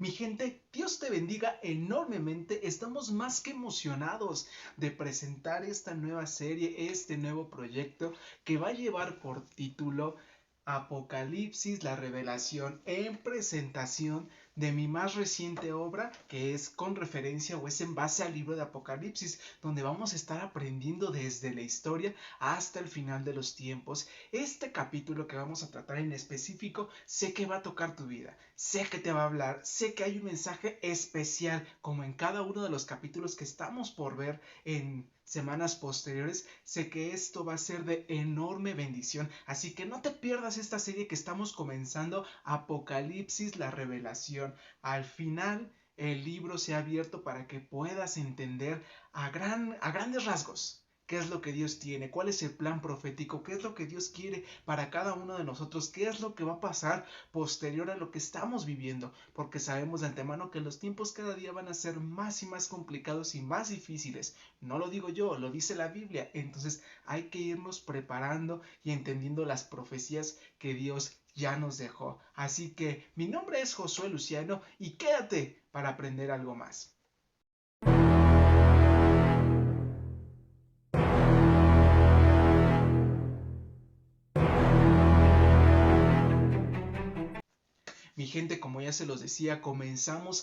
Mi gente, Dios te bendiga enormemente. Estamos más que emocionados de presentar esta nueva serie, este nuevo proyecto que va a llevar por título Apocalipsis, la revelación en presentación de mi más reciente obra, que es con referencia o es en base al libro de Apocalipsis, donde vamos a estar aprendiendo desde la historia hasta el final de los tiempos. Este capítulo que vamos a tratar en específico, sé que va a tocar tu vida, sé que te va a hablar, sé que hay un mensaje especial, como en cada uno de los capítulos que estamos por ver en semanas posteriores. Sé que esto va a ser de enorme bendición, así que no te pierdas esta serie que estamos comenzando, Apocalipsis, la revelación. Al final el libro se ha abierto para que puedas entender a grandes rasgos qué es lo que Dios tiene, cuál es el plan profético, qué es lo que Dios quiere para cada uno de nosotros, qué es lo que va a pasar posterior a lo que estamos viviendo, porque sabemos de antemano que los tiempos cada día van a ser más y más complicados y más difíciles. No lo digo yo, lo dice la Biblia. Entonces hay que irnos preparando y entendiendo las profecías que Dios ya nos dejó. Así que mi nombre es Josué Luciano y quédate para aprender algo más. Mi gente, como ya se los decía,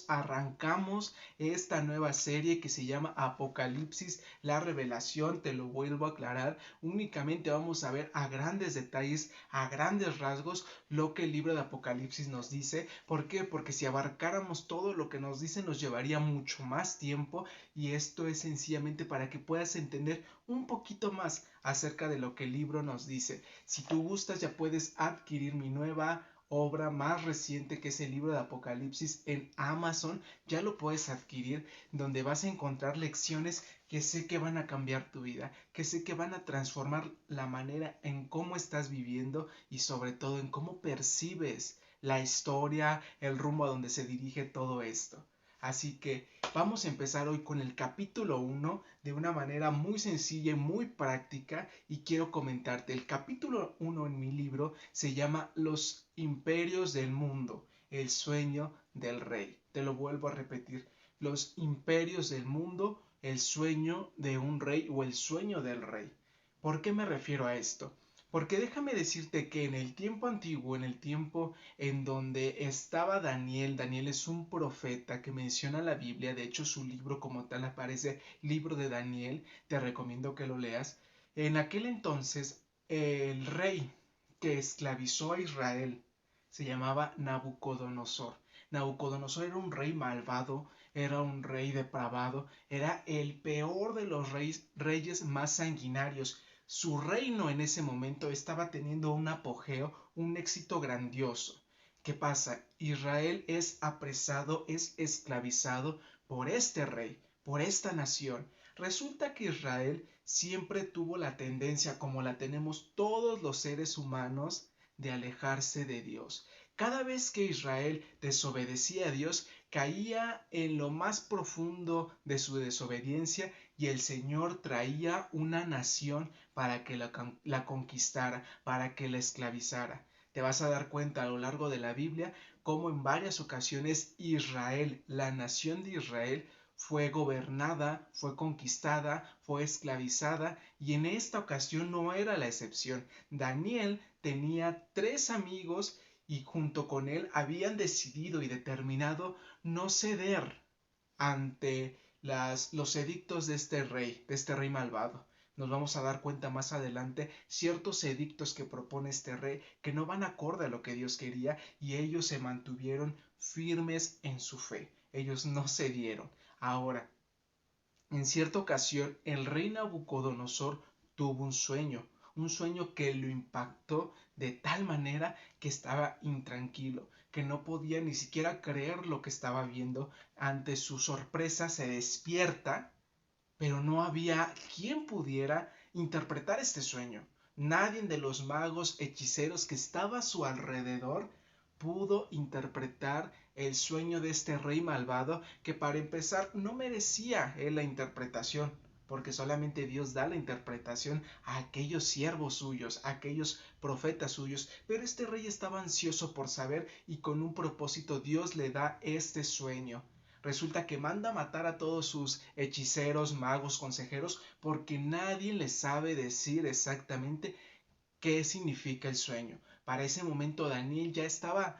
arrancamos esta nueva serie que se llama Apocalipsis, la revelación. Te lo vuelvo a aclarar, únicamente vamos a ver a grandes detalles, a grandes rasgos, lo que el libro de Apocalipsis nos dice. ¿Por qué? Porque si abarcáramos todo lo que nos dice nos llevaría mucho más tiempo, y esto es sencillamente para que puedas entender un poquito más acerca de lo que el libro nos dice. Si tú gustas, ya puedes adquirir mi nueva obra más reciente, que es el libro de Apocalipsis, en Amazon. Ya lo puedes adquirir, donde vas a encontrar lecciones que sé que van a cambiar tu vida, que sé que van a transformar la manera en cómo estás viviendo y sobre todo en cómo percibes la historia, el rumbo a donde se dirige todo esto. Así que vamos a empezar hoy con el capítulo 1 de una manera muy sencilla y muy práctica, y quiero comentarte. El capítulo 1 en mi libro se llama Los imperios del mundo, el sueño del rey. Te lo vuelvo a repetir. Los imperios del mundo, el sueño de un rey o el sueño del rey. ¿Por qué me refiero a esto? Porque déjame decirte que en el tiempo antiguo, en el tiempo en donde estaba Daniel, Daniel es un profeta que menciona la Biblia. De hecho, su libro como tal aparece libro de Daniel, te recomiendo que lo leas. En aquel entonces, el rey que esclavizó a Israel se llamaba Nabucodonosor. Nabucodonosor era un rey malvado, era un rey depravado, era el peor de los reyes más sanguinarios. Su reino en ese momento estaba teniendo un apogeo, un éxito grandioso. ¿Qué pasa? Israel es apresado, es esclavizado por este rey, por esta nación. Resulta que Israel siempre tuvo la tendencia, como la tenemos todos los seres humanos, de alejarse de Dios. Cada vez que Israel desobedecía a Dios, caía en lo más profundo de su desobediencia, y el Señor traía una nación para que la conquistara, para que la esclavizara. Te vas a dar cuenta a lo largo de la Biblia cómo en varias ocasiones Israel, la nación de Israel, fue gobernada, fue conquistada, fue esclavizada, y en esta ocasión no era la excepción. Daniel tenía 3 amigos y junto con él habían decidido y determinado no ceder ante los edictos de este rey malvado. Nos vamos a dar cuenta más adelante ciertos edictos que propone este rey que no van acorde a lo que Dios quería, y ellos se mantuvieron firmes en su fe. Ellos no cedieron. Ahora, en cierta ocasión, el rey Nabucodonosor tuvo un sueño que lo impactó de tal manera que estaba intranquilo, que no podía ni siquiera creer lo que estaba viendo. Ante su sorpresa se despierta, pero no había quien pudiera interpretar este sueño. Nadie de los magos hechiceros que estaba a su alrededor pudo interpretar el sueño de este rey malvado, que para empezar no merecía él la interpretación. porque solamente Dios da la interpretación a aquellos siervos suyos, a aquellos profetas suyos. Pero este rey estaba ansioso por saber y con un propósito Dios le da este sueño. Resulta que manda matar a todos sus hechiceros, magos, consejeros, porque nadie le sabe decir exactamente qué significa el sueño. Para ese momento Daniel ya estaba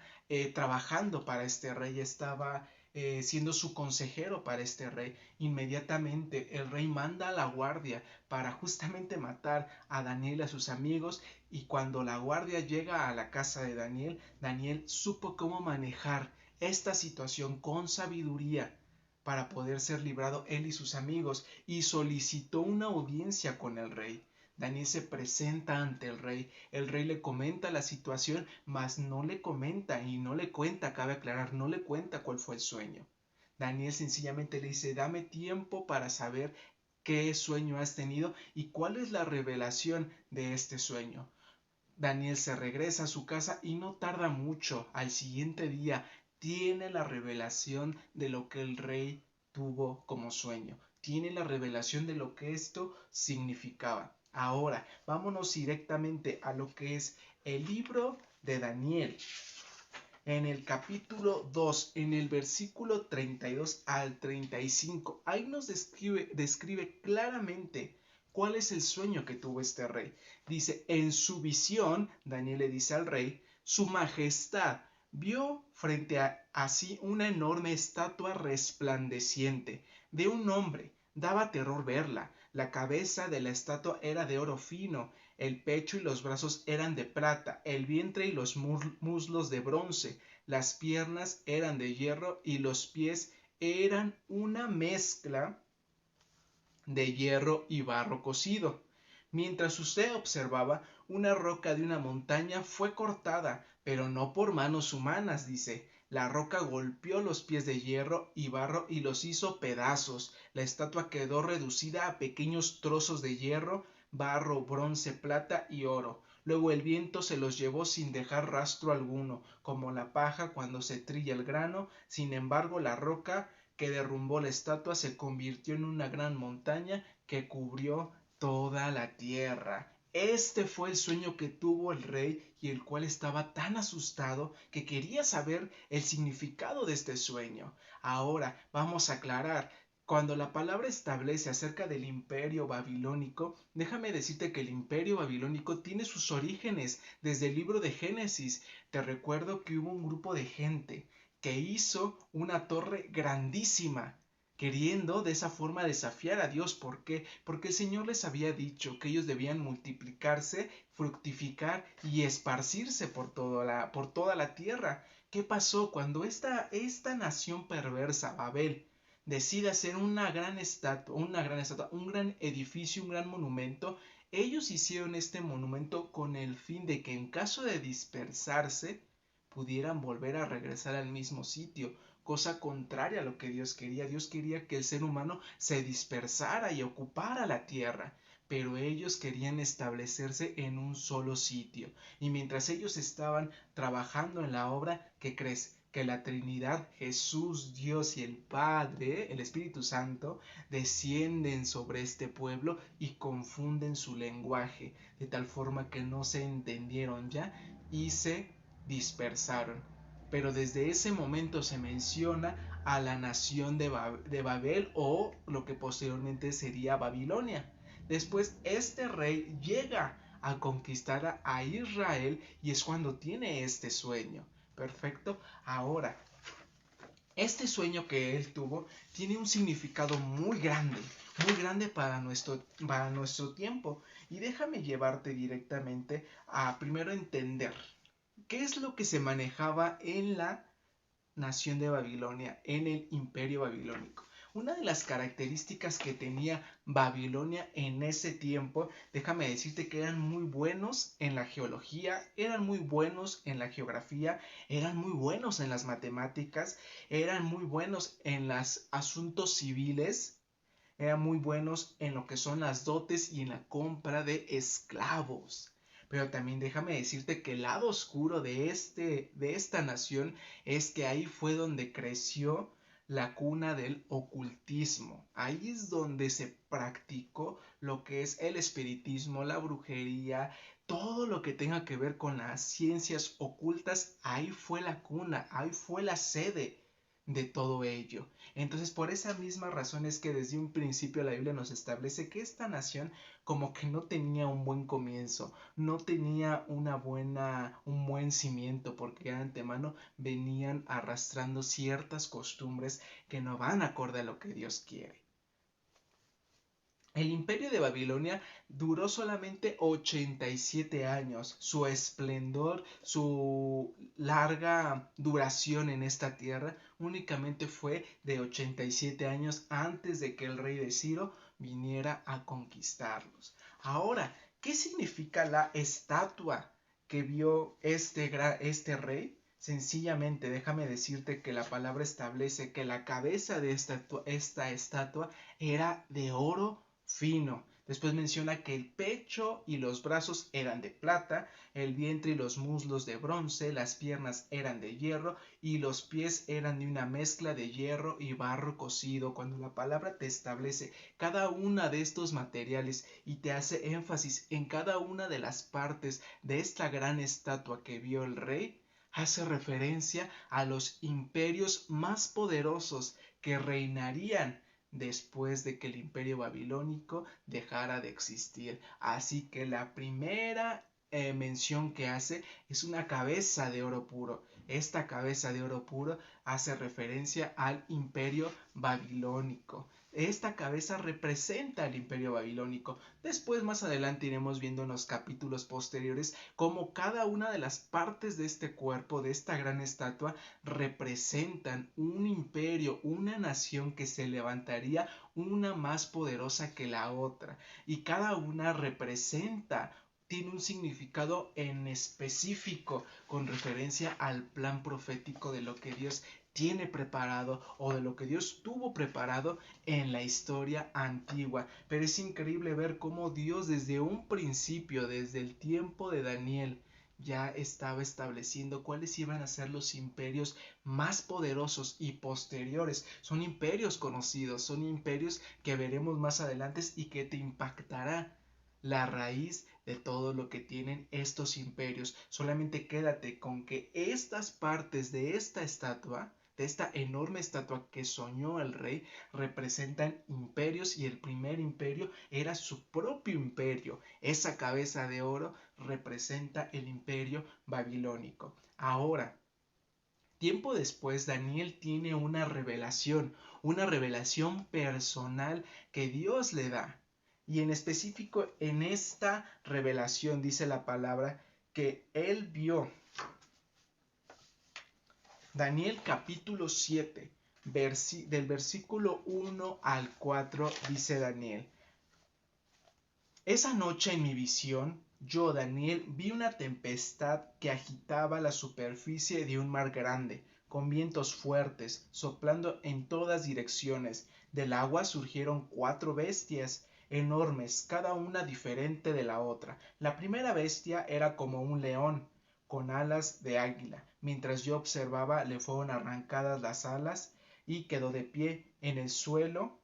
trabajando para este rey, estaba siendo su consejero para este rey. Inmediatamente el rey manda a la guardia para justamente matar a Daniel y a sus amigos, y cuando la guardia llega a la casa de Daniel, Daniel supo cómo manejar esta situación con sabiduría para poder ser librado él y sus amigos, y solicitó una audiencia con el rey. Daniel se presenta ante el rey le comenta la situación, mas no le comenta y no le cuenta, cabe aclarar, no le cuenta cuál fue el sueño. Daniel sencillamente le dice, dame tiempo para saber qué sueño has tenido y cuál es la revelación de este sueño. Daniel se regresa a su casa y no tarda mucho, al siguiente día tiene la revelación de lo que el rey tuvo como sueño, tiene la revelación de lo que esto significaba. Ahora, vámonos directamente a lo que es el libro de Daniel. En el capítulo 2, en el versículo 32 al 35, ahí nos describe claramente cuál es el sueño que tuvo este rey. Dice, en su visión, Daniel le dice al rey, su majestad vio frente a sí una enorme estatua resplandeciente de un hombre. Daba terror verla. La cabeza de la estatua era de oro fino, el pecho y los brazos eran de plata, el vientre y los muslos de bronce, las piernas eran de hierro y los pies eran una mezcla de hierro y barro cocido. Mientras usted observaba, una roca de una montaña fue cortada, pero no por manos humanas, dice. La roca golpeó los pies de hierro y barro y los hizo pedazos. La estatua quedó reducida a pequeños trozos de hierro, barro, bronce, plata y oro. Luego el viento se los llevó sin dejar rastro alguno, como la paja cuando se trilla el grano. Sin embargo, la roca que derrumbó la estatua se convirtió en una gran montaña que cubrió toda la tierra. Este fue el sueño que tuvo el rey, y el cual estaba tan asustado que quería saber el significado de este sueño. Ahora vamos a aclarar. Cuando la palabra establece acerca del imperio babilónico, déjame decirte que el imperio babilónico tiene sus orígenes desde el libro de Génesis. Te recuerdo que hubo un grupo de gente que hizo una torre grandísima, queriendo de esa forma desafiar a Dios. ¿Por qué? Porque el Señor les había dicho que ellos debían multiplicarse, fructificar y esparcirse por toda la tierra. ¿Qué pasó cuando esta nación perversa, Babel, decide hacer una gran estatua, un gran edificio, un gran monumento? Ellos hicieron este monumento con el fin de que en caso de dispersarse, pudieran volver a regresar al mismo sitio, cosa contraria a lo que Dios quería. Dios quería que el ser humano se dispersara y ocupara la tierra, pero ellos querían establecerse en un solo sitio. Y mientras ellos estaban trabajando en la obra, ¿qué crees? Que la Trinidad, Jesús, Dios y el Padre, el Espíritu Santo, descienden sobre este pueblo y confunden su lenguaje, de tal forma que no se entendieron ya y se dispersaron. Pero desde ese momento se menciona a la nación de Babel, o lo que posteriormente sería Babilonia. Después este rey llega a conquistar a Israel y es cuando tiene este sueño. Perfecto. Ahora, este sueño que él tuvo tiene un significado muy grande para nuestro tiempo. Y déjame llevarte directamente a primero entender qué es lo que se manejaba en la nación de Babilonia, en el imperio babilónico. Una de las características que tenía Babilonia en ese tiempo, déjame decirte que eran muy buenos en la geología, eran muy buenos en la geografía, eran muy buenos en las matemáticas, eran muy buenos en los asuntos civiles, eran muy buenos en lo que son las dotes y en la compra de esclavos. Pero también déjame decirte que el lado oscuro de esta nación es que ahí fue donde creció la cuna del ocultismo. Ahí es donde se practicó lo que es el espiritismo, la brujería, todo lo que tenga que ver con las ciencias ocultas. Ahí fue la cuna, ahí fue la sede de todo ello. Entonces, por esa misma razón es que desde un principio la Biblia nos establece que esta nación como que no tenía un buen comienzo, no tenía un buen cimiento, porque de antemano venían arrastrando ciertas costumbres que no van acorde a lo que Dios quiere. El imperio de Babilonia duró solamente 87 años. Su esplendor, su larga duración en esta tierra únicamente fue de 87 años antes de que el rey de Ciro viniera a conquistarlos. Ahora, ¿qué significa la estatua que vio este rey? Sencillamente, déjame decirte que la palabra establece que la cabeza de esta estatua era de oro fino. Después menciona que el pecho y los brazos eran de plata, el vientre y los muslos de bronce, las piernas eran de hierro y los pies eran de una mezcla de hierro y barro cocido. Cuando la palabra te establece cada una de estos materiales y te hace énfasis en cada una de las partes de esta gran estatua que vio el rey, hace referencia a los imperios más poderosos que reinarían después de que el imperio babilónico dejara de existir. Así que la primera mención que hace es una cabeza de oro puro. Esta cabeza de oro puro hace referencia al imperio babilónico. Esta cabeza representa al imperio babilónico. Después, más adelante, iremos viendo en los capítulos posteriores cómo cada una de las partes de este cuerpo, de esta gran estatua, representan un imperio, una nación que se levantaría, una más poderosa que la otra. Y cada una tiene un significado en específico con referencia al plan profético de lo que Dios tiene preparado o de lo que Dios tuvo preparado en la historia antigua. Pero es increíble ver cómo Dios desde un principio, desde el tiempo de Daniel, ya estaba estableciendo cuáles iban a ser los imperios más poderosos y posteriores. Son imperios conocidos, son imperios que veremos más adelante y que te impactará la raíz de todo lo que tienen estos imperios. Solamente quédate con que estas partes de esta estatua, de esta enorme estatua que soñó el rey, representan imperios y el primer imperio era su propio imperio. Esa cabeza de oro representa el imperio babilónico. Ahora, tiempo después, Daniel tiene una revelación personal que Dios le da. Y en específico en esta revelación dice la palabra que él vio. Daniel capítulo 7, del versículo 1 al 4 dice Daniel: Esa noche en mi visión, yo, Daniel, vi una tempestad que agitaba la superficie de un mar grande, con vientos fuertes, soplando en todas direcciones. Del agua surgieron 4 bestias enormes, cada una diferente de la otra. La primera bestia era como un león, con alas de águila. Mientras yo observaba, le fueron arrancadas las alas y quedó de pie en el suelo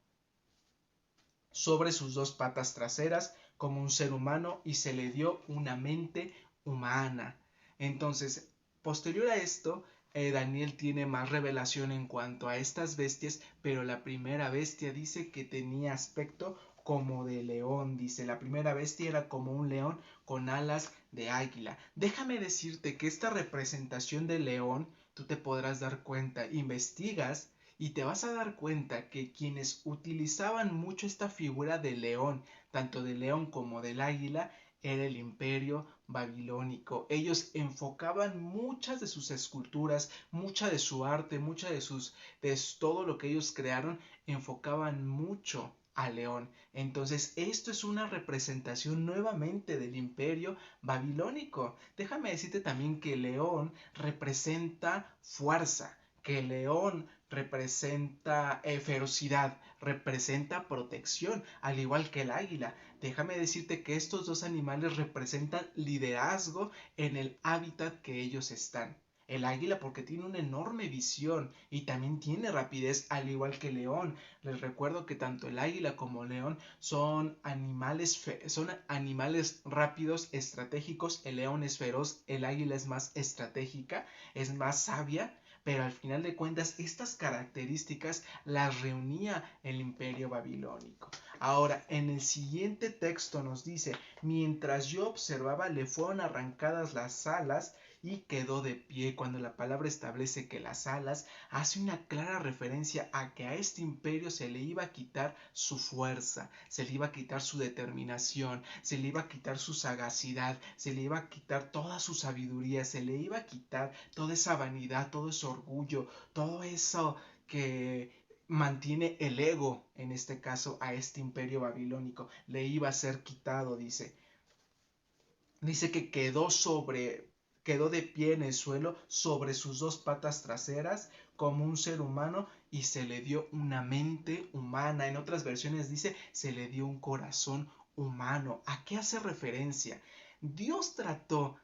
sobre sus 2 patas traseras como un ser humano y se le dio una mente humana. Entonces, posterior a esto, Daniel tiene más revelación en cuanto a estas bestias, pero la primera bestia dice que tenía aspecto como de león. Dice, la primera bestia era como un león con alas de águila. Déjame decirte que esta representación de león, tú te podrás dar cuenta, investigas y te vas a dar cuenta que quienes utilizaban mucho esta figura de león, tanto del león como del águila, era el imperio babilónico. Ellos enfocaban muchas de sus esculturas, mucha de su arte, de todo lo que ellos crearon, enfocaban mucho al león. Entonces, esto es una representación nuevamente del imperio babilónico. Déjame decirte también que el león representa fuerza, que el león representa ferocidad, representa protección, al igual que el águila. Déjame decirte que estos 2 animales representan liderazgo en el hábitat que ellos están. El águila porque tiene una enorme visión y también tiene rapidez al igual que el león. Les recuerdo que tanto el águila como el león son animales rápidos, estratégicos. El león es feroz, el águila es más estratégica, es más sabia. Pero al final de cuentas estas características las reunía el imperio babilónico. Ahora, en el siguiente texto nos dice, mientras yo observaba le fueron arrancadas las alas y quedó de pie. Cuando la palabra establece que las alas, hace una clara referencia a que a este imperio se le iba a quitar su fuerza, se le iba a quitar su determinación, se le iba a quitar su sagacidad, se le iba a quitar toda su sabiduría, se le iba a quitar toda esa vanidad, todo ese orgullo, todo eso que mantiene el ego, en este caso a este imperio babilónico, le iba a ser quitado, dice. Dice que quedó de pie en el suelo sobre sus dos patas traseras como un ser humano y se le dio una mente humana. En otras versiones dice se le dio un corazón humano. ¿A qué hace referencia? Dios trató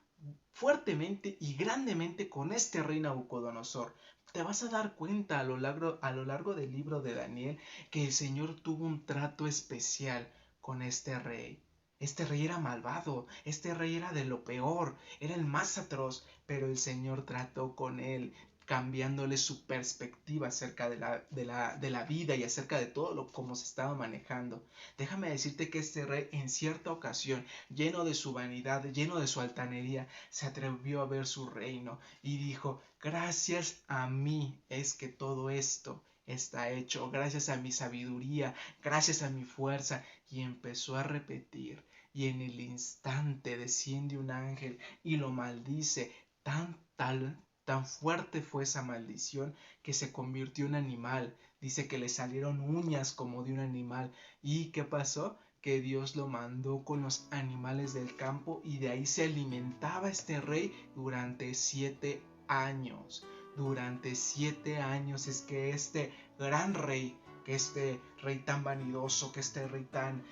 fuertemente y grandemente con este rey Nabucodonosor. Te vas a dar cuenta a lo largo del libro de Daniel que el Señor tuvo un trato especial con este rey. Este rey era malvado, este rey era de lo peor, era el más atroz, pero el Señor trató con él, cambiándole su perspectiva acerca de la vida y acerca de todo lo como se estaba manejando. Déjame decirte que este rey en cierta ocasión, lleno de su vanidad, lleno de su altanería, se atrevió a ver su reino y dijo, gracias a mí es que todo esto está hecho, gracias a mi sabiduría, gracias a mi fuerza, y empezó a repetir y en el instante desciende un ángel y lo maldice. Tan fuerte fue esa maldición que se convirtió en animal. Dice que le salieron uñas como de un animal. ¿Y qué pasó? Que Dios lo mandó con los animales del campo y de ahí se alimentaba este rey durante 7 años. Durante 7 años es que este gran rey, que este rey tan vanidoso, que este rey tan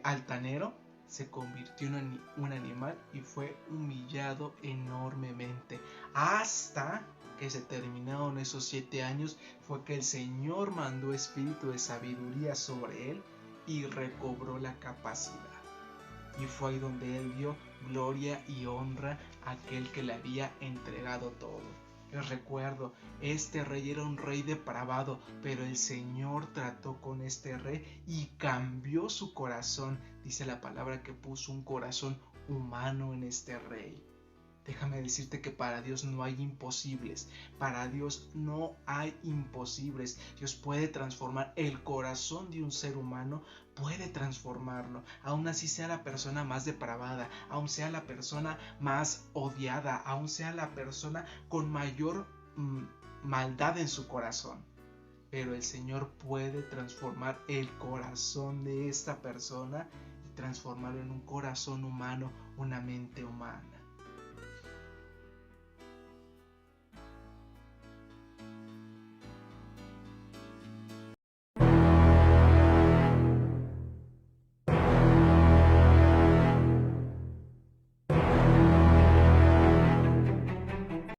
altanero, se convirtió en un animal y fue humillado enormemente. Hasta que se terminaron esos 7 años, fue que el Señor mandó espíritu de sabiduría sobre él y recobró la capacidad. Y fue ahí donde él dio gloria y honra a aquel que le había entregado todo. Les recuerdo, este rey era un rey depravado, pero el Señor trató con este rey y cambió su corazón. Dice la palabra que puso un corazón humano en este rey. Déjame decirte que para Dios no hay imposibles. Para Dios no hay imposibles. Dios puede transformar el corazón de un ser humano, puede transformarlo. Aún así sea la persona más depravada, aún sea la persona más odiada, aún sea la persona con mayor maldad en su corazón. Pero el Señor puede transformar el corazón de esta persona y transformarlo en un corazón humano, una mente humana.